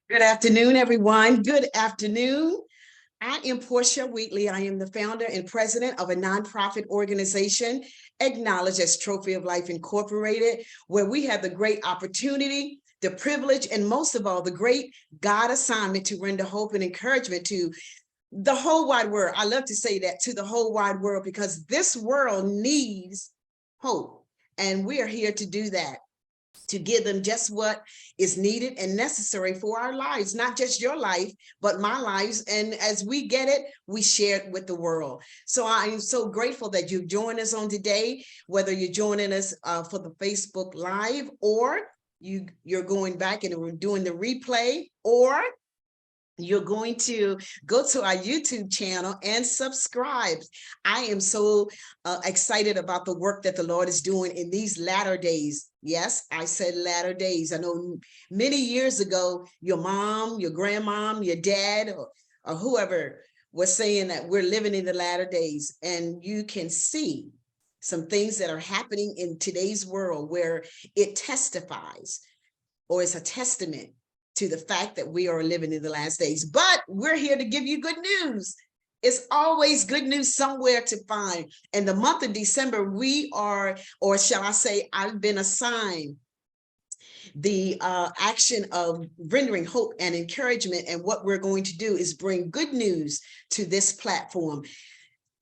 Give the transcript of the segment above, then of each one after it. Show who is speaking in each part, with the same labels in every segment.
Speaker 1: Good afternoon, everyone. Good afternoon. I am Portia Wheatley. I am the founder and president of a nonprofit organization acknowledged as Trophy of Life Incorporated, where we have the great opportunity, the privilege, and most of all, the great God assignment to render hope and encouragement to the whole wide world. I love to say that, to the whole wide world, because this world needs hope, and we are here to do that, to give them just what is needed and necessary for our lives, not just your life, but my lives. And as we get it, we share it with the world. So I am so grateful that you've joined us on today, whether you're joining us for the Facebook Live, or you're going back and we're doing the replay, or you're going to go to our YouTube channel and subscribe. I am so excited about the work that the Lord is doing in these latter days. Yes, I said latter days. I know many years ago, your mom, your grandmom, your dad, or whoever was saying that we're living in the latter days. And you can see some things that are happening in today's world where it testifies, or it's a testament to the fact that we are living in the last days. But we're here to give you good news. It's always good news somewhere to find. And the month of December, we are, or shall I say, I've been assigned the action of rendering hope and encouragement. And what we're going to do is bring good news to this platform.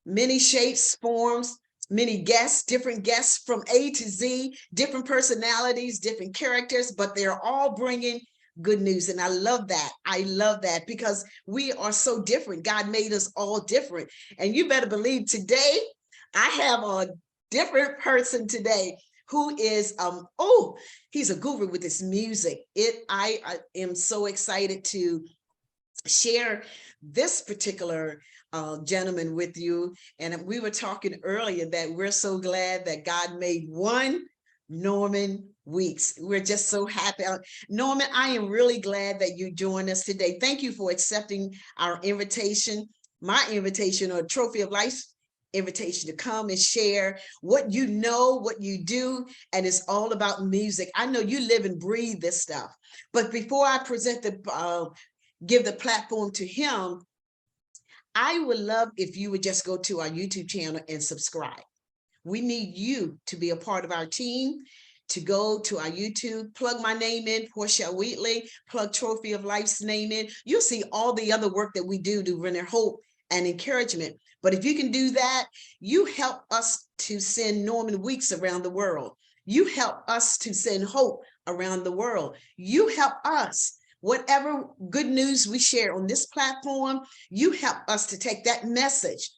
Speaker 1: Many shapes, forms, many guests, different guests from A to Z, different personalities, different characters, but they're all bringing good news. And I love that. I love that, because we are so different. God made us all different. And you better believe today, I have a different person today who is, he's a guru with his music. I am so excited to share this particular gentleman with you. And we were talking earlier that we're so glad that God made one Norman Weeks. We're just so happy. Norman, I am really glad that you joined us today. Thank you for accepting our invitation, my invitation, or Trophy of Life's invitation to come and share what you know, what you do, and it's all about music. I know you live and breathe this stuff. But before I present give the platform to him, I would love if you would just go to our YouTube channel and subscribe. We need you to be a part of our team, to go to our YouTube, plug my name in, Portia Wheatley, plug Trophy of Life's name in. You'll see all the other work that we do to render hope and encouragement. But if you can do that, you help us to send Norman Weeks around the world. You help us to send hope around the world. You help us. Whatever good news we share on this platform, you help us to take that message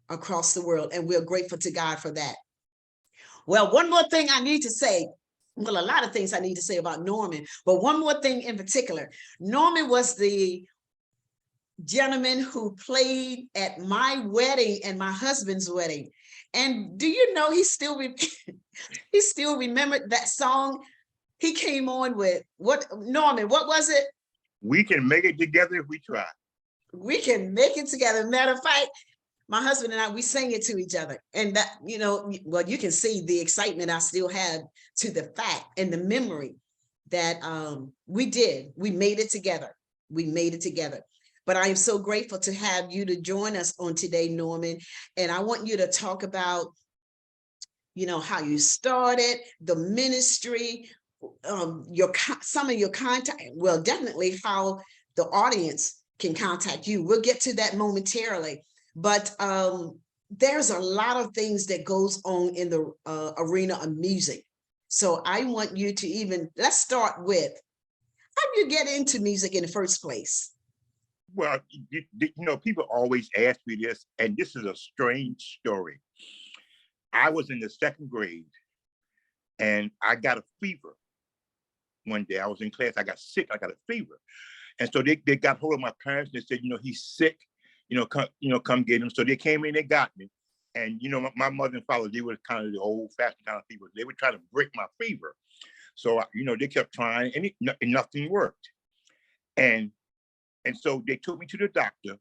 Speaker 1: across the world, and we're grateful to God for that. Well, one more thing I need to say. Well, a lot of things I need to say about Norman, but one more thing in particular. Norman was the gentleman who played at my wedding and my husband's wedding. And do you know he still remembered that song? He came on with, what, Norman, what was it?
Speaker 2: We can make it together if we try.
Speaker 1: We can make it together. Matter of fact, my husband and I, we sang it to each other. And that, you know, well, you can see the excitement I still have to the fact and the memory that we made it together. We made it together. But I am so grateful to have you to join us on today, Norman. And I want you to talk about, you know, how you started the ministry, some of your contact, well, definitely how the audience can contact you. We'll get to that momentarily. But there's a lot of things that goes on in the arena of music. So I want you to let's start with, how did you get into music in the first place?
Speaker 2: Well, you know, people always ask me this, and this is a strange story. I was in the second grade, and I got a fever one day. I was in class, I got sick, I got a fever. And so they got hold of my parents, and they said, you know, he's sick. Come get him. So they came in, they got me. And, you know, my mother and father, they were kind of the old fashioned kind of people. They would try to break my fever. So, you know, they kept trying, and nothing worked. And so they took me to the doctor.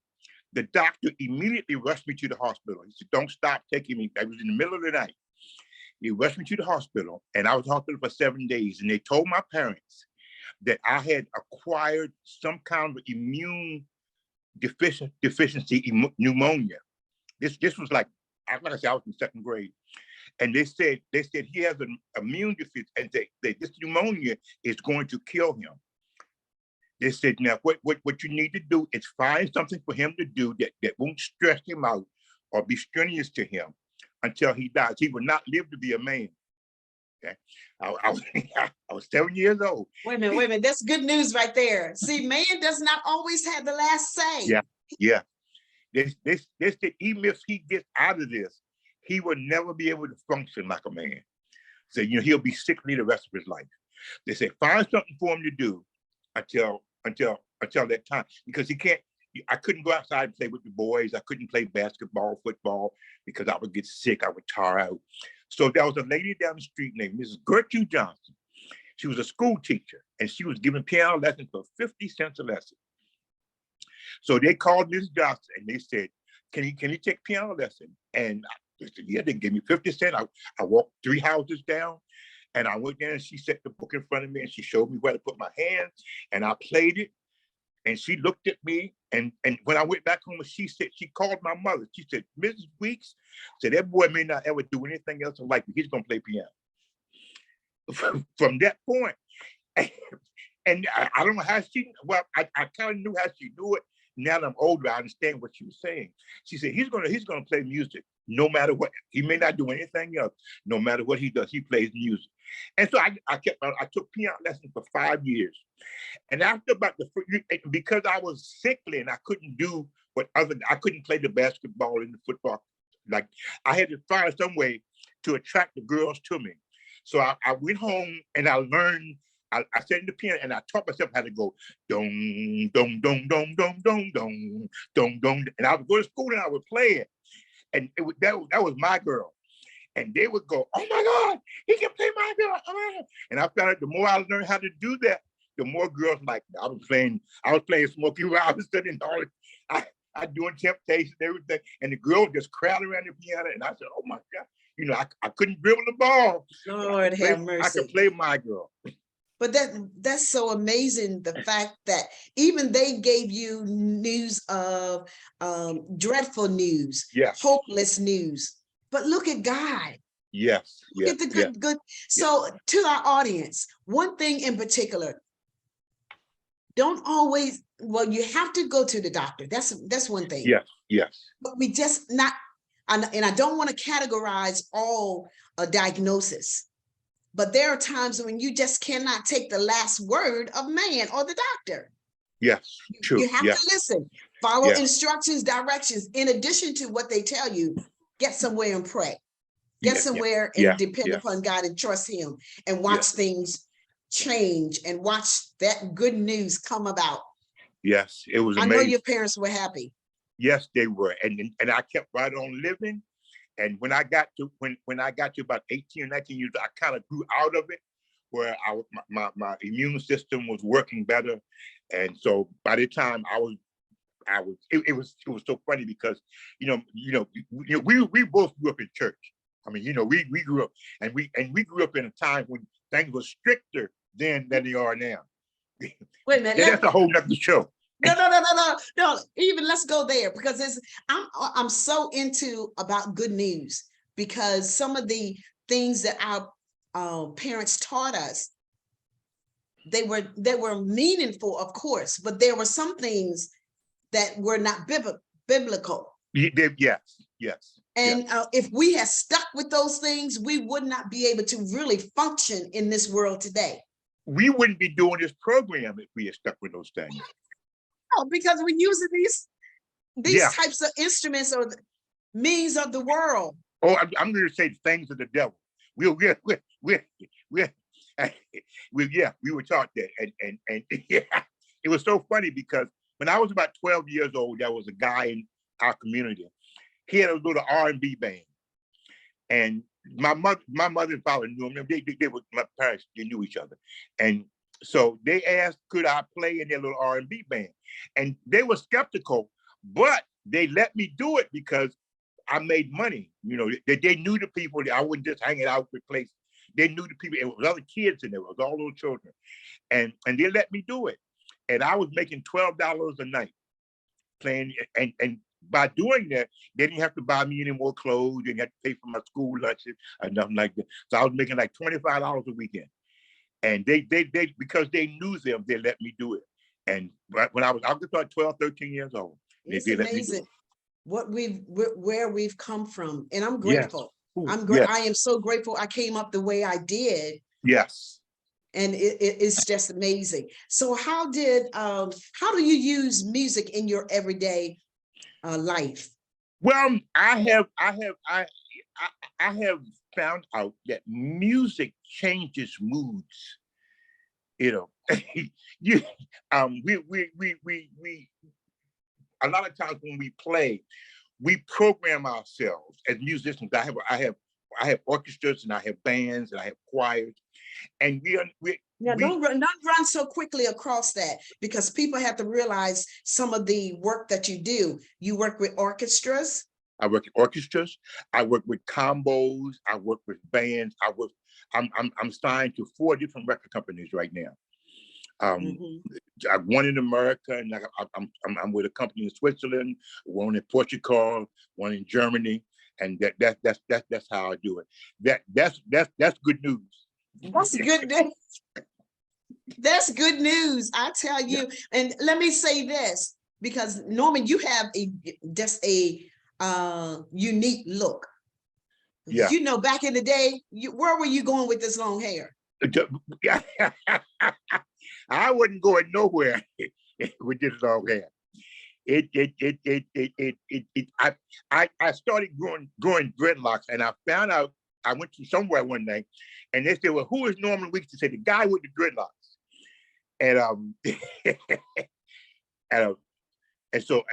Speaker 2: The doctor immediately rushed me to the hospital. He said, don't stop taking me. I was in the middle of the night. He rushed me to the hospital, and I was in the hospital for 7 days. And they told my parents that I had acquired some kind of immune deficiency, pneumonia. This was like I said, I was in second grade. And they said he has an immune deficiency, and this pneumonia is going to kill him. They said, now what you need to do is find something for him to do that won't stress him out or be strenuous to him until he dies. He will not live to be a man. Okay, I was 7 years old.
Speaker 1: Wait a minute. That's good news right there. See, man does not always have the last say.
Speaker 2: Yeah. They said even if he gets out of this, he will never be able to function like a man. So, he'll be sickly the rest of his life. They say, find something for him to do until that time, because I couldn't go outside and play with the boys. I couldn't play basketball, football, because I would get sick. I would tire out. So there was a lady down the street named Mrs. Gertrude Johnson. She was a school teacher, and she was giving piano lessons for 50 cents a lesson. So they called Mrs. Johnson and they said, can you take piano lesson? And I said, yeah, they gave me 50 cents. I walked 3 houses down, and I went there and she set the book in front of me and she showed me where to put my hands, and I played it. And she looked at me, and when I went back home, she called my mother. She said, Mrs. Weeks said, that boy may not ever do anything else in life, but he's gonna play piano. From that point, and I don't know how I kind of knew how she knew it. Now that I'm older, I understand what she was saying. She said, he's gonna play music no matter what. He may not do anything else. No matter what he does, he plays music. And so I took piano lessons for 5 years. And after because I was sickly and I couldn't do I couldn't play the basketball and the football. Like, I had to find some way to attract the girls to me. So I went home and I learned. I sat in the piano and I taught myself how to go dong dong dong dong dong dong dong dong dong, and I would go to school and I would play it, and that was my girl, and they would go, oh my God, he can play my girl, and I found out the more I learned how to do that, the more girls like me. I was playing Smokey Robinson and all that. I doing Temptation and everything, and the girls just crowded around the piano, and I said, oh my God, I couldn't dribble the ball.
Speaker 1: Lord have mercy.
Speaker 2: I could play my girl.
Speaker 1: But that's so amazing, the fact that even they gave you news of dreadful news, hopeless news. But look at God.
Speaker 2: Yes.
Speaker 1: Look at the good. So to our audience, one thing in particular, don't always, well, you have to go to the doctor. That's one thing.
Speaker 2: Yes.
Speaker 1: But we just not, and I don't want to categorize all diagnosis. But there are times when you just cannot take the last word of man or the doctor.
Speaker 2: Yes, true.
Speaker 1: You have to listen, follow instructions, directions. In addition to what they tell you, get somewhere and pray. Get somewhere and depend upon God and trust him and watch things change and watch that good news come about. Yes, it was amazing. I know your parents were happy.
Speaker 2: Yes, they were. And I kept right on living. And when I got to about 18 or 19 years, I kind of grew out of it, where my immune system was working better. And so by the time it was so funny because we both grew up in church. I mean, we grew up and we grew up in a time when things were stricter then than they are now.
Speaker 1: Wait a minute.
Speaker 2: That's a whole nother show.
Speaker 1: No. Even let's go there, because I'm so into about good news, because some of the things that our parents taught us, they were meaningful, of course, but there were some things that were not biblical.
Speaker 2: Yes.
Speaker 1: And if we had stuck with those things, we would not be able to really function in this world today.
Speaker 2: We wouldn't be doing this program if we had stuck with those things.
Speaker 1: No, because we're using these types of instruments or the means of the world.
Speaker 2: Oh, I'm going to say things of the devil. We were taught that, and it was so funny because when I was about 12 years old, there was a guy in our community. He had a little R&B band, and my mother and father knew him. They were my parents. They knew each other, and so they asked, could I play in their little R&B band? And they were skeptical, but they let me do it because I made money. They knew the people. I wasn't just hanging out with places. They knew the people. It was other kids in there. It was all those children, and they let me do it. And I was making $12 a night playing. And by doing that, they didn't have to buy me any more clothes. They didn't have to pay for my school lunches or nothing like that. So I was making like $25 a weekend. And they because they knew them, they let me do it. And when I was like 12, 13 years old,
Speaker 1: It's
Speaker 2: they let me do
Speaker 1: amazing
Speaker 2: it.
Speaker 1: where we've come from, and I'm
Speaker 2: Yes.
Speaker 1: grateful.
Speaker 2: Ooh,
Speaker 1: I am so grateful I came up the way I did,
Speaker 2: yes.
Speaker 1: and it's just amazing. So how do you use music in your everyday life?
Speaker 2: Well, I have found out that music changes moods. You know, you we a lot of times when we play, we program ourselves as musicians. I have orchestras and I have bands and I have choirs, and
Speaker 1: Now, don't run so quickly across that, because people have to realize some of the work that you do. You work with orchestras.
Speaker 2: I work in orchestras. I work with combos. I work with bands. I'm signed to 4 different record companies right now. One in America, and I'm with a company in Switzerland, one in Portugal, one in Germany, and that's how I do it. That's good news.
Speaker 1: That's good news. That's good news, I tell you. Yeah. And let me say this, because Norman, you have just a unique look. Yeah. You know, back in the day, where were you going with this long hair?
Speaker 2: I wasn't going nowhere with this long hair. I started growing dreadlocks, and I found out. I went to somewhere one night, and they said, "Well, who is Norman Weeks?" They said, "The guy with the dreadlocks." And and so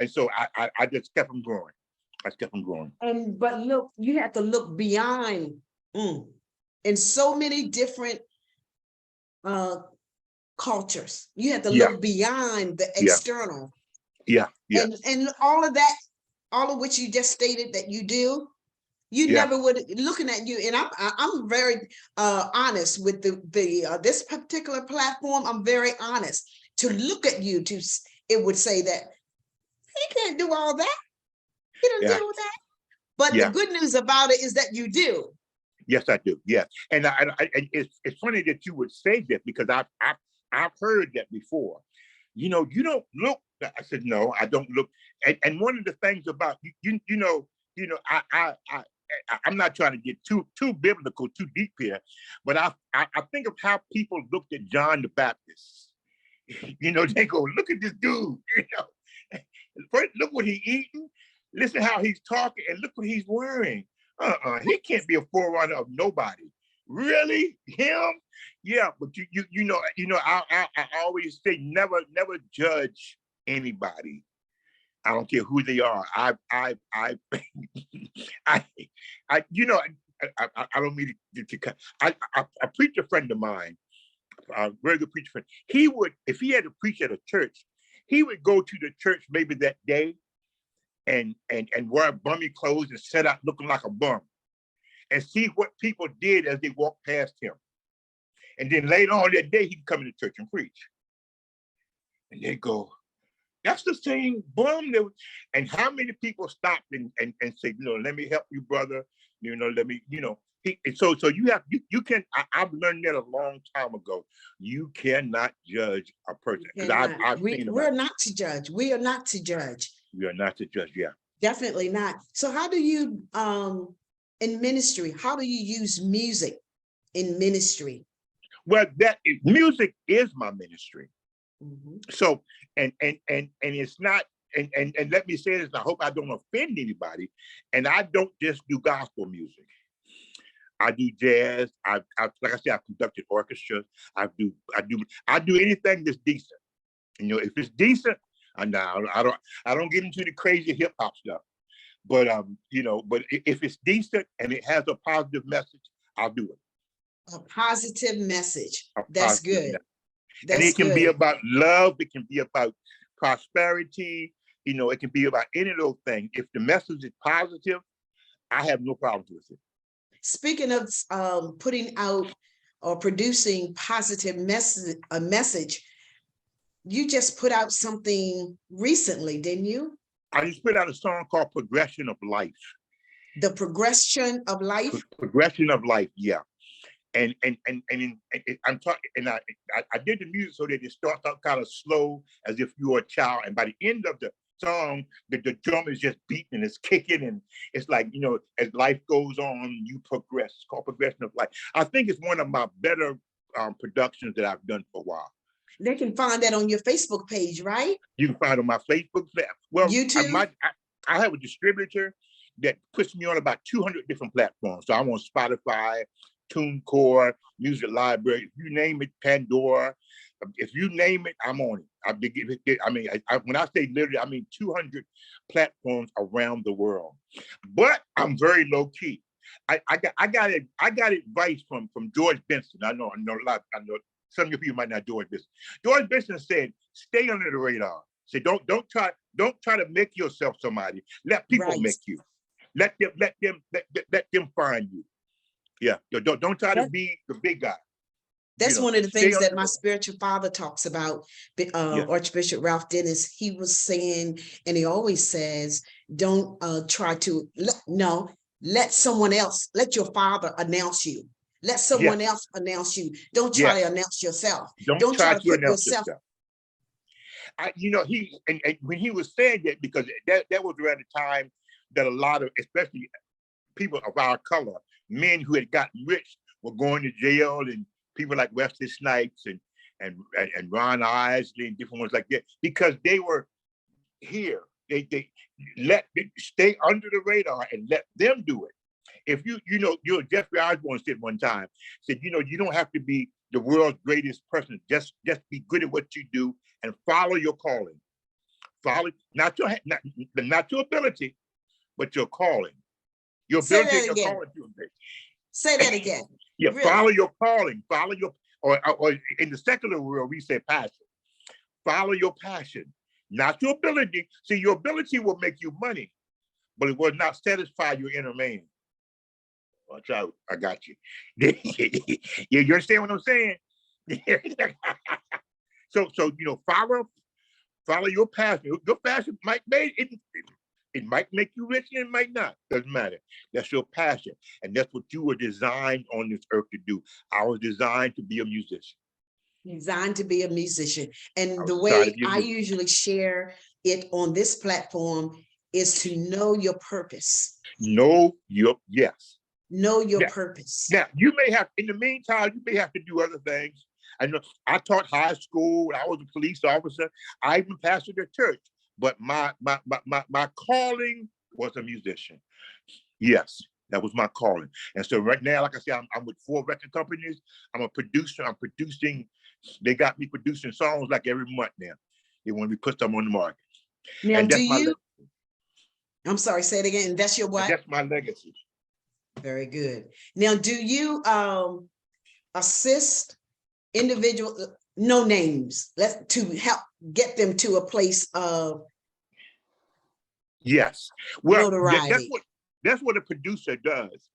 Speaker 2: I just kept them growing. I kept them growing.
Speaker 1: But look, you have to look beyond in so many different cultures. You have to look beyond the external.
Speaker 2: Yeah.
Speaker 1: And all of that, all of which you just stated that you do, you never would, looking at you. And I'm very honest with this particular platform. I'm very honest. To look at you, it would say that he can't do all that. He doesn't do that. But the good news about it is that you do.
Speaker 2: Yes, I do. Yes, and it's funny that you would say that, because I've heard that before. You know, you don't look. I said, no, I don't look. And one of the things about I'm not trying to get too biblical, too deep here, but I think of how people looked at John the Baptist. You know, they go, look at this dude. You know, first, look what he's eating. Listen how he's talking, and look what he's wearing. He can't be a forerunner of nobody. Really, him? Yeah, but you know, I always say never judge anybody. I don't care who they are. I you know, I don't mean to a preacher friend of mine, a very good preacher friend. He would, if he had to preach at a church, he would go to the church maybe that day and wear bummy clothes and set out looking like a bum, and see what people did as they walked past him. And then later on that day, he'd come into church and preach. And they go, that's the same bum. And how many people stopped and say, you know, let me help you, brother. You know, let me, you know. So you can, I've learned that a long time ago. You cannot judge a person.
Speaker 1: We're not to judge. We are not to judge.
Speaker 2: We are not to judge, yeah.
Speaker 1: Definitely not. So how do you, in ministry, how do you use music in ministry?
Speaker 2: Well, music is my ministry. So, and it's not, and let me say this, I hope I don't offend anybody. And I don't just do gospel music. I do jazz. I like I said, I've conducted orchestras. I do anything that's decent. You know, if it's decent, I don't get into the crazy hip hop stuff. But you know, but if it's decent and it has a positive message, I'll do it.
Speaker 1: A positive message. That's good.
Speaker 2: And it can be about love. It can be about prosperity. You know, it can be about any of those things. If the message is positive, I have no problems with it.
Speaker 1: Speaking of putting out or producing positive message, you just put out something recently, didn't you?
Speaker 2: I just put out a song called Progression of Life.
Speaker 1: The progression of life?
Speaker 2: Progression of life, yeah. And I'm talking, and I did the music so that it starts out kind of slow, as if you were a child, and by the end of the song, the drum is just beating and it's kicking, and it's like, you know, as life goes on, you progress. It's called Progression of Life. I think it's one of my better productions that I've done for a while.
Speaker 1: They can find that on your Facebook page, right?
Speaker 2: You can find it on my Facebook. Well,
Speaker 1: YouTube.
Speaker 2: I have a distributor that puts me on about 200 different platforms. So I'm on Spotify, TuneCore, Music Library, if you name it, Pandora. If you name it, I'm on it. When I say literally, I mean 200 platforms around the world. But I'm very low key. I got advice from George Benson. I know some of you might not know George Benson. George Benson said, "Stay under the radar. Say don't try to make yourself somebody. Let people make you. Let them find you. Yeah, don't try to be the big guy."
Speaker 1: That's one of the things that my spiritual father talks about, Archbishop Ralph Dennis. He was saying, and he always says, don't try to, let someone else, let your father announce you. Let someone else announce you. Don't try to announce yourself. Don't try to put yourself.
Speaker 2: When he was saying that, because that was around the time that a lot of, especially people of our color, men who had gotten rich, were going to jail, and people like Wesley Snipes and Ron Isley and different ones like that, because they were here. They stay under the radar and let them do it. If Jeffrey Osborne said one time, said, you don't have to be the world's greatest person. Just be good at what you do and follow your calling. Follow not your ability, but your calling. Your ability and your calling.
Speaker 1: Say that again.
Speaker 2: Yeah, really? Follow your calling. Follow your, or in the secular world, we say passion. Follow your passion, not your ability. See, your ability will make you money, but it will not satisfy your inner man. Watch out, I got you. You understand what I'm saying? So follow your passion. Your passion might make it might make you rich, and it might not. Doesn't matter. That's your passion, and that's what you were designed on this earth to do. I was designed to be a musician.
Speaker 1: Designed to be a musician, and the way I usually share it on this platform is to know your purpose. Know your purpose.
Speaker 2: Now, you may have, in the meantime, you may have to do other things. I know I taught high school. I was a police officer. I even pastored a church. But my calling was a musician. Yes, that was my calling. And so right now, like I said, I'm with 4 record companies. I'm a producer. I'm producing. They got me producing songs like every month now. They want me to put them on the market.
Speaker 1: Now, and that's I'm sorry, say it again. And that's your what?
Speaker 2: And that's my legacy.
Speaker 1: Very good. Now, do you assist individuals, no names, to help get them to a place of
Speaker 2: notoriety? That's what a producer does.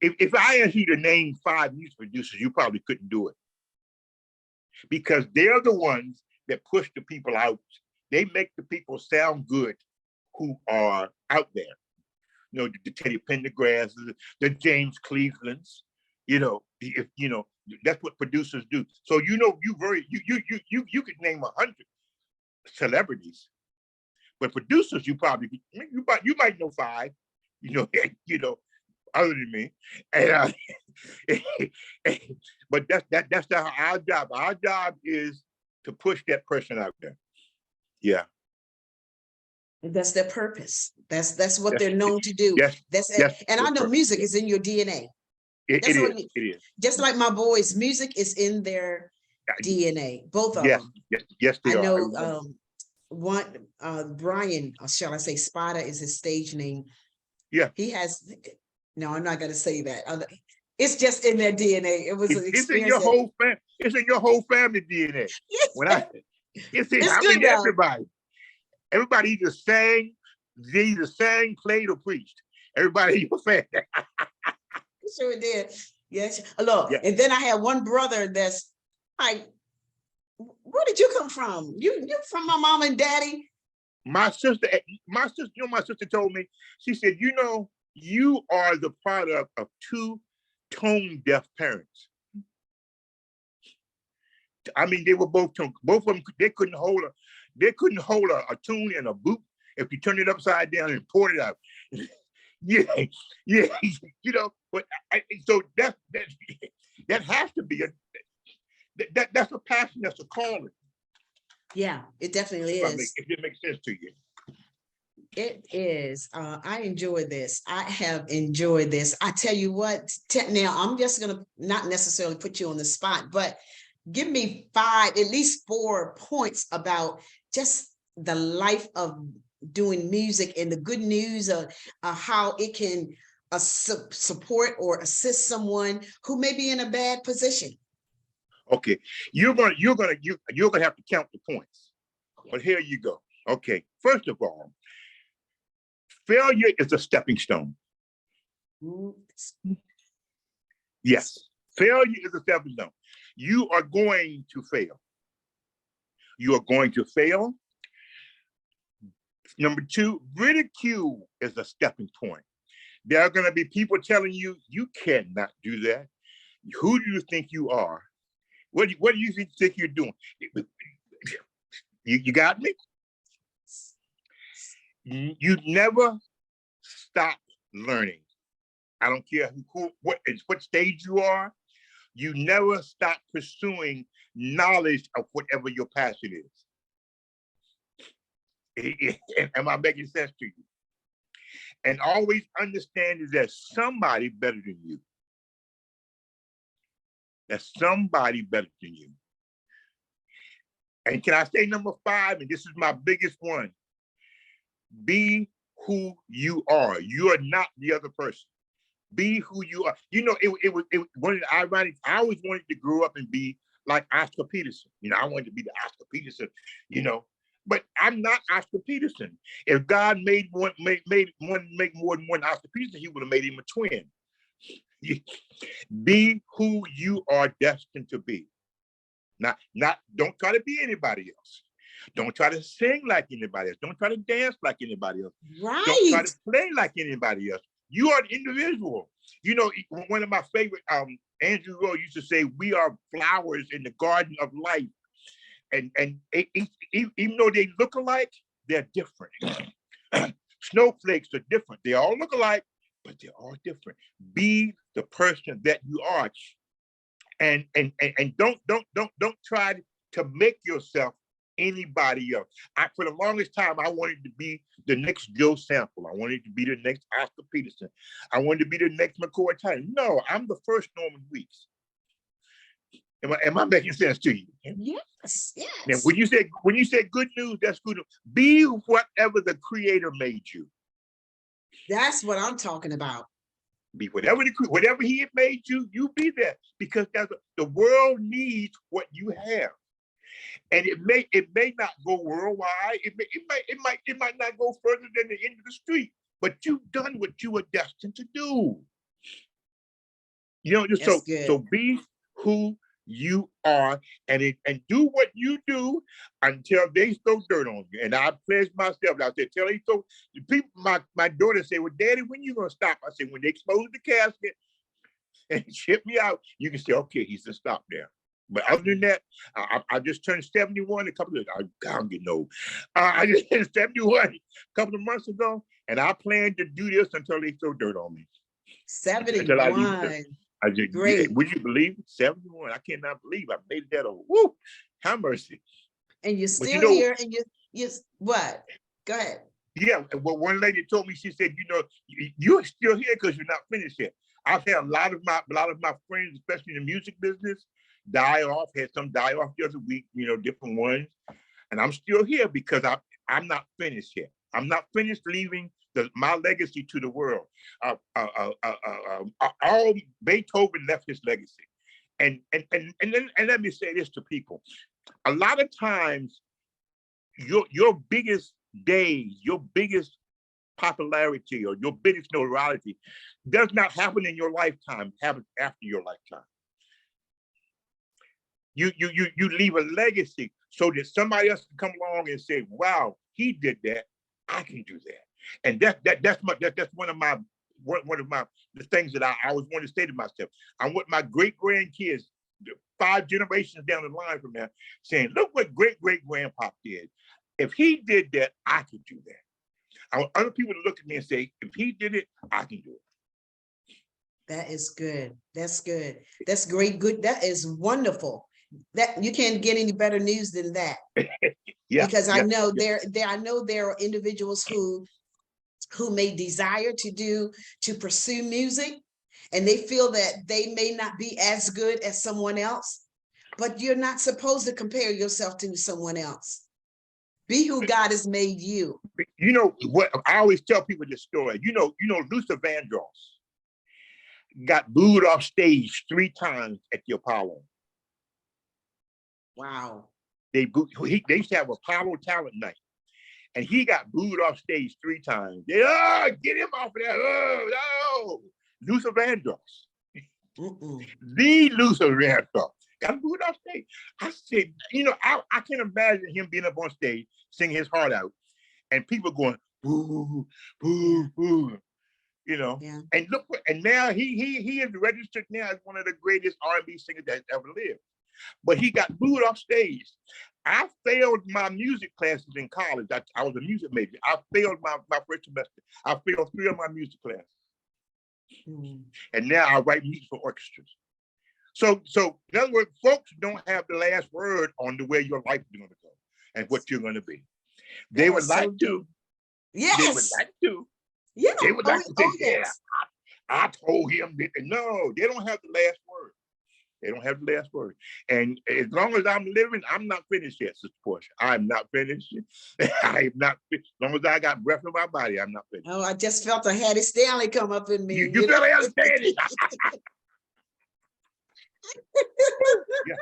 Speaker 2: If I asked you to name 5 music producers, you probably couldn't do it, because they're the ones that push the people out. They make the people sound good who are out there. The Teddy Pendergrass, the James Clevelands. That's what producers do. So you could name 100 celebrities, but producers you might know 5. Other than me, and but that's our job. Our job is to push that person out there. Yeah.
Speaker 1: That's their purpose. That's what they're known to do. And I know music is in your DNA.
Speaker 2: It is.
Speaker 1: Just like my boys, music is in their DNA. Both of them.
Speaker 2: Yes, they are.
Speaker 1: I know Brian, or shall I say Spider is his stage name.
Speaker 2: Yeah.
Speaker 1: He has, no, I'm not going to say that. It's just in their DNA. It was an experience.
Speaker 2: It's in your whole family. It's in your whole family DNA. It's good, everybody. Everybody either sang, played, or preached. Everybody in your family.
Speaker 1: Sure did. Yes. Look,
Speaker 2: Yeah.
Speaker 1: and then I had one brother that's like, where did you come from? You from my mom and daddy?
Speaker 2: My sister, you know, my sister told me, she said, you know, you are the product of two tone deaf parents. I mean, they were both tone, both of them, they couldn't hold a tune in a boot if you turn it upside down and pour it out. Yeah, yeah, you know, but so that has to be that's a passion, that's a calling.
Speaker 1: Yeah, it definitely is.
Speaker 2: If it makes sense to you.
Speaker 1: It is. I enjoy this. I have enjoyed this. I tell you what, now I'm just going to not necessarily put you on the spot, but give me at least 4 points about just the life of doing music and the good news of how it can support or assist someone who may be in a bad position.
Speaker 2: Okay, you're gonna have to count the points, but here you go. Okay, first of all, failure is a stepping stone. Yes, failure is a stepping stone. You are going to fail. You are going to fail. Number 2, ridicule is a stepping point. There are going to be people telling you, you cannot do that. Who do you think you are? What do you think you're doing? You got me? You never stop learning. I don't care what stage you are. You never stop pursuing knowledge of whatever your passion is. Am I making sense to you? And always understand is that somebody better than you. There's somebody better than you. And can I say number 5? And this is my biggest one. Be who you are. You are not the other person. Be who you are. You know, it was one of the ironic. I always wanted to grow up and be like Oscar Peterson. You know, I wanted to be the Oscar Peterson, you know, but I'm not Oscar Peterson. If God made one make more than one Oscar Peterson, he would have made him a twin. Be who you are destined to be. Don't try to be anybody else. Don't try to sing like anybody else. Don't try to dance like anybody else.
Speaker 1: Right.
Speaker 2: Don't try to play like anybody else. You are an individual. You know, one of my favorite, Andrew Rowe used to say, we are flowers in the garden of life. And even though they look alike, they're different. Snowflakes are different. They all look alike, but they're all different. Be the person that you are. And don't try to make yourself anybody else. For the longest time, I wanted to be the next Joe Sample. I wanted to be the next Oscar Peterson. I wanted to be the next McCoy Tyson. No, I'm the first Norman Weeks. Am I making sense to you?
Speaker 1: Yes, yes.
Speaker 2: Now, when you say good news, that's good. Be whatever the Creator made you. That's
Speaker 1: what I'm talking about.
Speaker 2: Be whatever He made you, you be that, because the world needs what you have. And it may not go worldwide. It might not go further than the end of the street. But you've done what you were destined to do. You know, so be who you are, and do what you do until they throw dirt on you. And I pledge myself out there. Tell the people. My daughter say, "Well, Daddy, when you gonna stop?" I said, "When they close the casket and ship me out, you can say, okay, he said stop there." But other than that, I just turned 71 a couple of, I'm getting old. I just turned 71 a couple of months ago, and I plan to do this until they throw dirt on me.
Speaker 1: 71.
Speaker 2: Great. Would you believe it? 71? I cannot believe I made it that old. Woo! Have mercy.
Speaker 1: And you're still here, and you what? Go ahead.
Speaker 2: Yeah, well, one lady told me, she said, you know, you're still here because you're not finished yet. I've had a lot of my friends, especially in the music business, die off. Had some die off the other week, you know, different ones. And I'm still here because I'm not finished yet. I'm not finished leaving my legacy to the world. All Beethoven left his legacy. And let me say this to people. A lot of times your biggest days, your biggest popularity or your biggest notoriety does not happen in your lifetime, it happens after your lifetime. You leave a legacy so that somebody else can come along and say, wow, he did that, I can do that. And that's one of the things that I always want to say to myself. I want my great grandkids, 5 generations down the line from now, saying, look what great grandpa did. If he did that, I can do that. I want other people to look at me and say, if he did it, I can do it.
Speaker 1: That is good. That's good. That's great. Good. That is wonderful. That you can't get any better news than that.
Speaker 2: Yeah.
Speaker 1: Because I know
Speaker 2: yeah.
Speaker 1: I know there are individuals who may desire to pursue music, and they feel that they may not be as good as someone else, but you're not supposed to compare yourself to someone else. Be who God has made you.
Speaker 2: You know what? I always tell people this story. You know, Luther Vandross got booed off stage 3 times at the Apollo.
Speaker 1: Wow.
Speaker 2: They used to have Apollo talent night, and he got booed off stage 3 times. Get him off of that! Oh, no, Luther Vandross, the Luther Vandross got booed off stage. I said, I can imagine him being up on stage singing his heart out, and people going boo, boo, boo.
Speaker 1: Yeah.
Speaker 2: And look, and now he is registered now as one of the greatest R&B singers that ever lived. But he got booed off stage. I failed my music classes in college. I was a music major. I failed my first semester. I failed 3 of my music classes. And now I write music for orchestras. So in other words, folks don't have the last word on the way your life is going to go and what you're going to be. They would like to.
Speaker 1: Yes.
Speaker 2: They would like to.
Speaker 1: Yeah.
Speaker 2: They would like to say,
Speaker 1: yes.
Speaker 2: I told him that. No, they don't have the last word. They don't have the last word. And as long as I'm living, I'm not finished yet, Sister Portia. I'm not finished. I am not finished. As long as I got breath in my body, I'm not finished.
Speaker 1: Oh, I just felt a Hattie Stanley come up in me.
Speaker 2: You feel understand it. Yeah.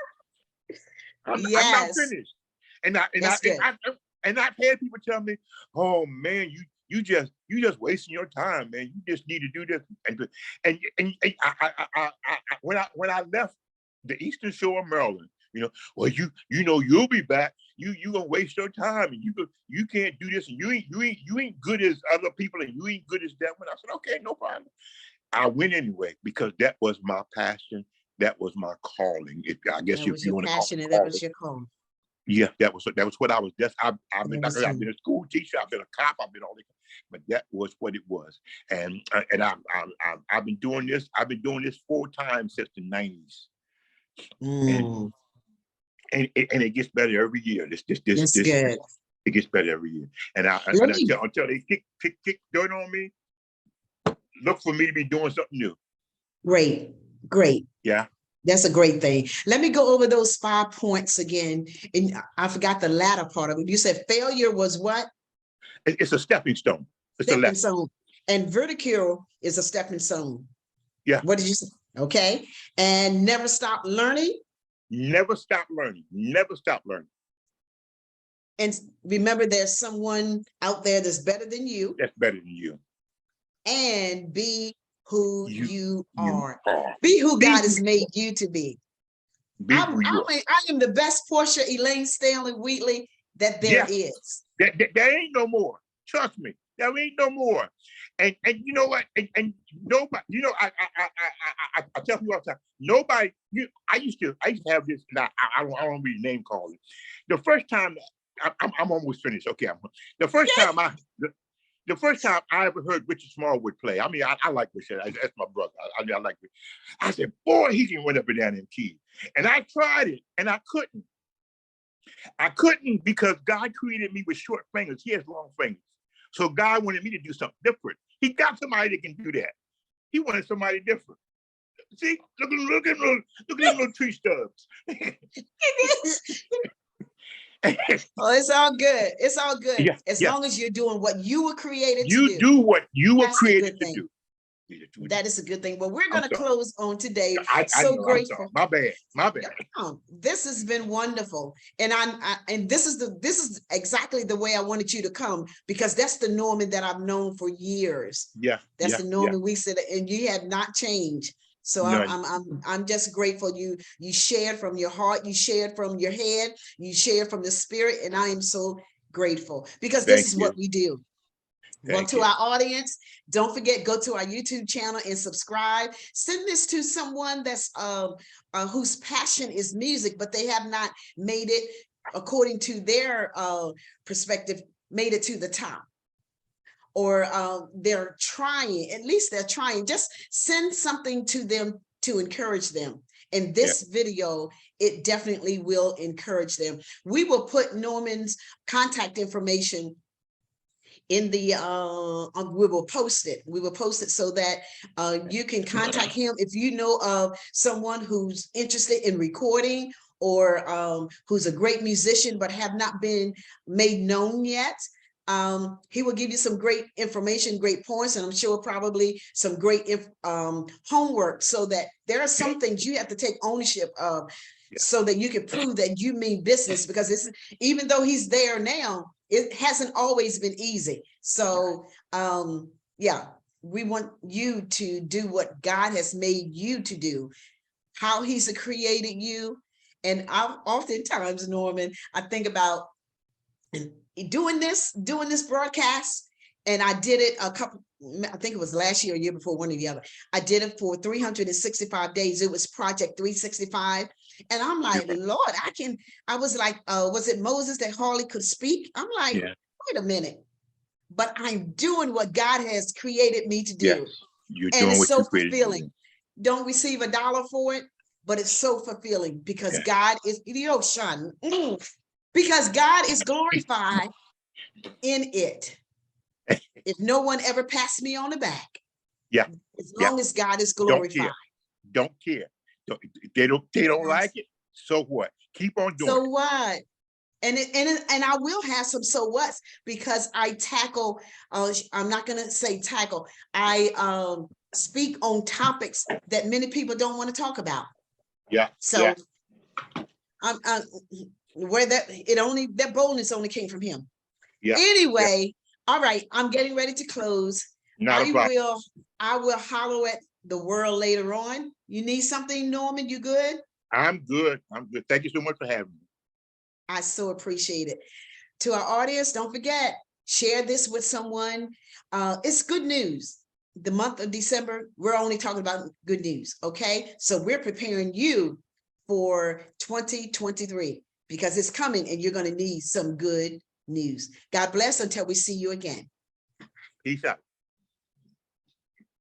Speaker 2: I'm not finished. And I've had people tell me, oh man, you just wasting your time, man. You just need to do this. And when I left the Eastern Shore of Maryland, well, you'll be back. You gonna waste your time, and you can't do this, and you ain't good as other people, and you ain't good as that one. I said, okay, no problem. I went anyway because that was my passion. That was my calling. I guess
Speaker 1: that was your passion, and that was your calling.
Speaker 2: Yeah, that was what I was. I've been a school teacher. I've been a cop. I've been all this, but that was what it was. And I've been doing this. I've been doing this 4 times since the 90s. And it gets better every year. This good. It gets better every year. And until they kick dirt on me, look for me to be doing something new.
Speaker 1: Great.
Speaker 2: Yeah.
Speaker 1: That's a great thing. Let me go over those 5 points again. And I forgot the latter part of it. You said failure was what?
Speaker 2: It's a stepping stone. It's a stepping
Speaker 1: stone. And ridicule is a stepping stone.
Speaker 2: Yeah.
Speaker 1: What did you say? Okay. And never stop learning.
Speaker 2: Never stop learning. Never stop learning.
Speaker 1: And remember, there's someone out there that's better than you.
Speaker 2: That's better than you.
Speaker 1: And be who you are. Be who God has made you to be. I am the best Portia Elaine Stanley Wheatley that there is.
Speaker 2: There ain't no more. Trust me, there ain't no more. And you know what? And nobody, I tell people all the time. Nobody. I used to have this. Now I don't be name calling. The first time I'm almost finished. Okay, the first time I ever heard Richard Smallwood play, I mean, I like Richard. That's my brother. I like it. I said, boy, he can run up and down in keys. And I tried it, and I couldn't. I couldn't because God created me with short fingers. He has long fingers. So God wanted me to do something different. He got somebody that can do that. He wanted somebody different. See, look at them little tree stubs.
Speaker 1: Oh, it's all good. It's all good. As long as you're doing what you were created to do.
Speaker 2: You do what you were created to do.
Speaker 1: That is a good thing. Well, we're going to
Speaker 2: sorry.
Speaker 1: close on today.
Speaker 2: I
Speaker 1: So
Speaker 2: know, I'm
Speaker 1: grateful.
Speaker 2: sorry. My bad. My bad.
Speaker 1: This has been wonderful, and this is exactly the way I wanted you to come, because that's the Norman that I've known for years.
Speaker 2: Yeah,
Speaker 1: that's the Norman Weeks, and you have not changed. So I'm just grateful you shared from your heart, you shared from your head, you shared from the spirit, and I am so grateful, because this is what we do. Well, to our audience, don't forget, go to our YouTube channel and subscribe. Send this to someone that's whose passion is music, but they have not made it, according to their perspective, made it to the top. Or they're trying, at least they're trying. Just send something to them to encourage them. And this video, it definitely will encourage them. We will put Norman's contact information in the we will post it so that you can contact him if you know of someone who's interested in recording, or who's a great musician but have not been made known yet. He will give you some great information, great points, and I'm sure probably some great homework, so that there are some things you have to take ownership of, so that you can prove that you mean business, because it's, even though he's there now, it hasn't always been easy. So yeah, we want you to do what God has made you to do, how he's created you. And oftentimes, Norman, I think about doing this broadcast, and I did it I think it was last year or year before, one or the other. I did it for 365 days. It was Project 365. And I'm like, Lord, I was like, was it Moses that hardly could speak? I'm like, wait a minute, but I'm doing what God has created me to do.
Speaker 2: Yes, you're
Speaker 1: and
Speaker 2: doing
Speaker 1: it's
Speaker 2: what
Speaker 1: so
Speaker 2: you created.
Speaker 1: fulfilling. Don't receive $1 for it, but it's so fulfilling, because God is, because God is glorified in it. If no one ever passed me on the back, as long as God is glorified.
Speaker 2: Don't care. They don't like it. So what? Keep on doing.
Speaker 1: So what? And I will have some so what's, because I tackle. I'm not gonna say tackle. I speak on topics that many people don't want to talk about. So I'm where that boldness only came from him. Anyway. All right, I'm getting ready to close. I will holler at the world later on. You need something, Norman? You good?
Speaker 2: I'm good. Thank you so much for having me.
Speaker 1: I so appreciate it. To our audience, don't forget, share this with someone. It's good news. The month of December, we're only talking about good news, okay? So we're preparing you for 2023, because it's coming and you're going to need some good news. God bless until we see you again.
Speaker 2: Peace out.